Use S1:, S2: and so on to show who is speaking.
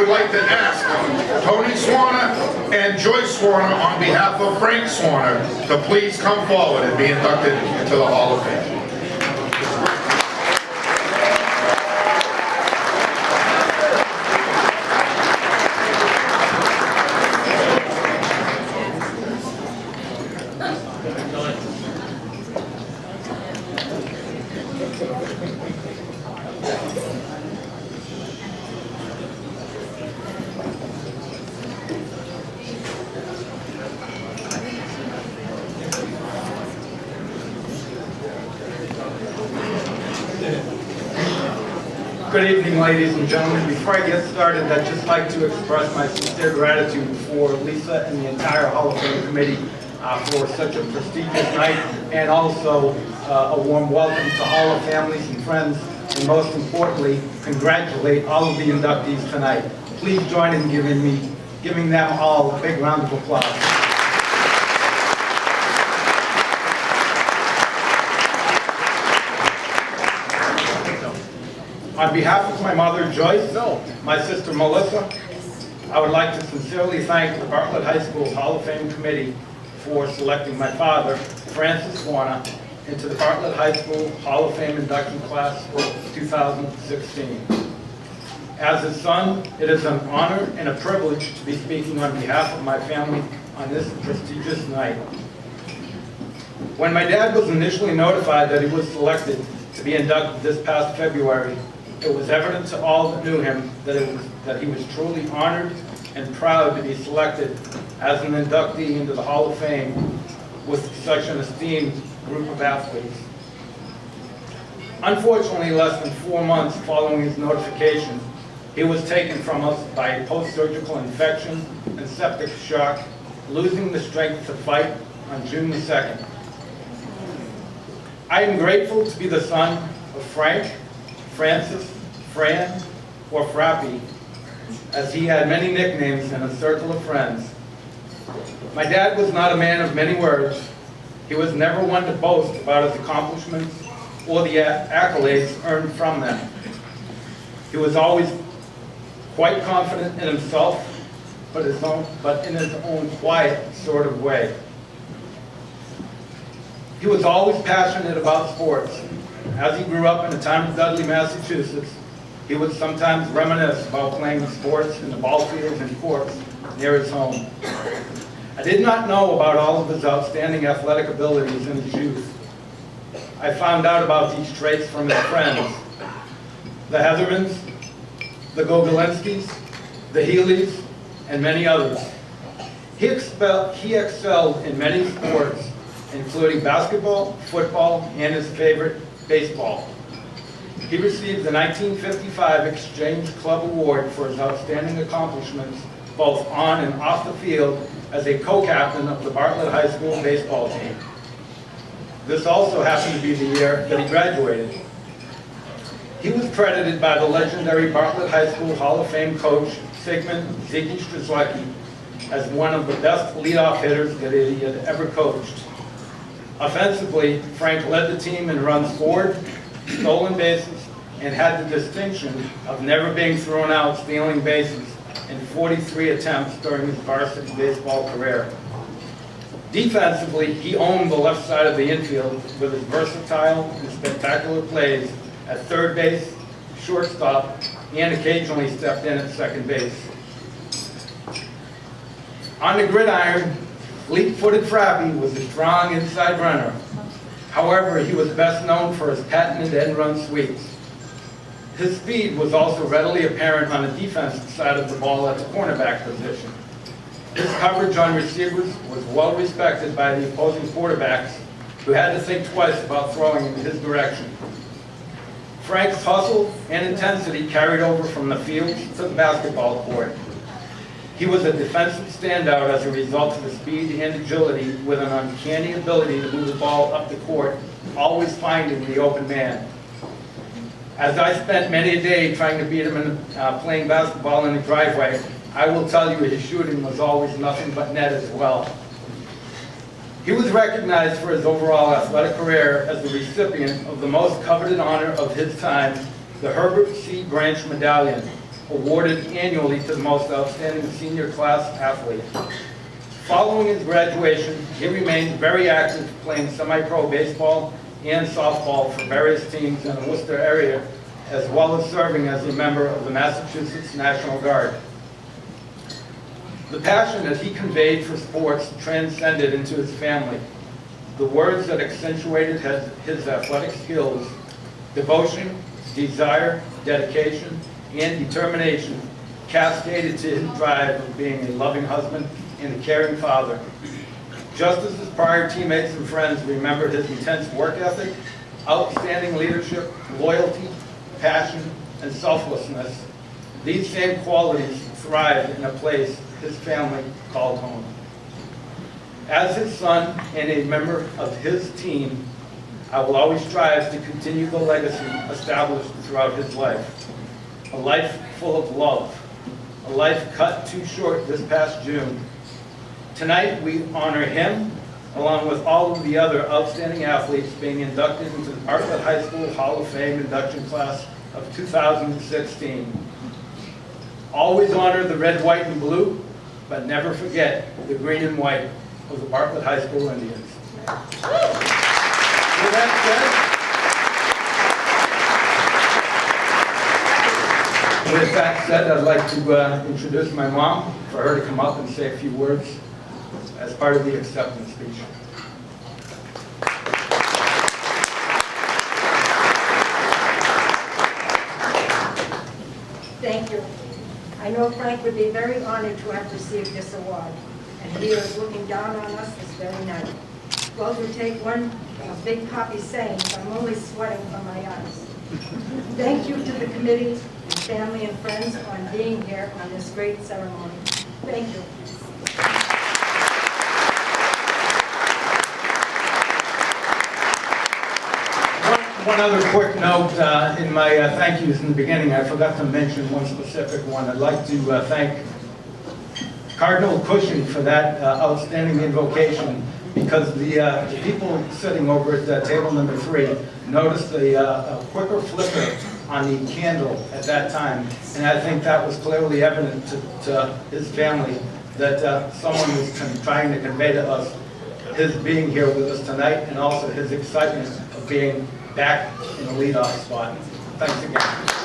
S1: would like to ask Tony Swana and Joyce Swana on behalf of Frank Swana to please come forward and be inducted into the Hall of Fame.
S2: Good evening, ladies and gentlemen. Before I get started, I'd just like to express my sincere gratitude for Lisa and the entire Hall of Fame committee for such a prestigious night, and also a warm welcome to all the families and friends, and most importantly, congratulate all of the inductees tonight. Please join in giving them all a big round of applause. On behalf of my mother, Joyce, my sister, Melissa, I would like to sincerely thank the Bartlett High School Hall of Fame Committee for selecting my father, Francis Swana, into the Bartlett High School Hall of Fame induction class for 2016. As his son, it is an honor and a privilege to be speaking on behalf of my family on this prestigious night. When my dad was initially notified that he was selected to be inducted this past February, it was evident to all that knew him that he was truly honored and proud to be selected as an inductee into the Hall of Fame with such an esteemed group of athletes. Unfortunately, less than 4 months following his notification, he was taken from us by post-surgical infection and septic shock, losing the strength to fight on June the 2nd. I am grateful to be the son of Frank, Francis, Fran, or Frappy, as he had many nicknames in a circle of friends. My dad was not a man of many words. He was never one to boast about his accomplishments or the accolades earned from them. He was always quite confident in himself, but in his own quiet sort of way. He was always passionate about sports. As he grew up in the town of Dudley, Massachusetts, he would sometimes reminisce about playing sports in the ball fields and courts near his home. I did not know about all of his outstanding athletic abilities in his youth. I found out about these traits from his friends, the Heathermans, the Gogolinskis, the Healy's, and many others. He excelled in many sports, including basketball, football, and his favorite, baseball. He received the 1955 Exchange Club Award for his outstanding accomplishments, both on and off the field, as a co-captain of the Bartlett High School baseball team. This also happened to be the year that he graduated. He was credited by the legendary Bartlett High School Hall of Fame coach, Sigmund Ziggy Strzelecki, as one of the best leadoff hitters that he had ever coached. Offensively, Frank led the team in runs scored, stolen bases, and had the distinction of never being thrown out stealing bases in 43 attempts during his varsity baseball career. Defensively, he owned the left side of the infield with his versatile and spectacular plays at third base, shortstop, and occasionally stepped in at second base. On the gridiron, fleet-footed Frappy was a strong inside runner. However, he was best known for his patented end-run sweeps. His speed was also readily apparent on the defensive side of the ball at the cornerback position. His coverage on receivers was well respected by the opposing quarterbacks, who had to think twice about throwing in his direction. Frank's hustle and intensity carried over from the field to the basketball court. He was a defensive standout as a result of his speed and agility, with an uncanny ability to move the ball up the court, always finding the open man. As I spent many a day trying to beat him in playing basketball in the driveway, I will tell you his shooting was always nothing but net as well. He was recognized for his overall athletic career as the recipient of the most coveted honor of his time, the Herbert C. Branch Medallion, awarded annually to the most outstanding senior class athlete. Following his graduation, he remained very active, playing semi-pro baseball and softball for various teams in the Worcester area, as well as serving as a member of the Massachusetts National Guard. The passion that he conveyed for sports transcended into his family. The words that accentuated his athletic skills, devotion, desire, dedication, and determination, cascaded to his drive of being a loving husband and a caring father. Just as his prior teammates and friends remembered his intense work ethic, outstanding leadership, loyalty, passion, and selflessness, these same qualities thrived in a place his family called home. As his son and a member of his team, I will always strive to continue the legacy established throughout his life. A life full of love, a life cut too short this past June. Tonight we honor him, along with all of the other outstanding athletes being inducted into the Bartlett High School Hall of Fame induction class of 2016. Always honor the red, white, and blue, but never forget the green and white of the Bartlett High School Indians. With that said, I'd like to introduce my mom, for her to come up and say a few words as part of the acceptance speech.
S3: Thank you. I know Frank would be very honored to have received this award, and he is looking down on us this very night. Well, to take a big copy saying, I'm only sweating from my eyes. Thank you to the committee, and family and friends on being here on this great ceremony. Thank you.
S2: One other quick note in my thank yous in the beginning, I forgot to mention one specific one. I'd like to thank Cardinal Cushing for that outstanding invocation, because the people sitting over at table number 3 noticed a quicker flicker on the candle at that time, and I think that was clearly evident to his family that someone was trying to convey to us his being here with us tonight, and also his excitement of being back in the leadoff spot. Thanks again.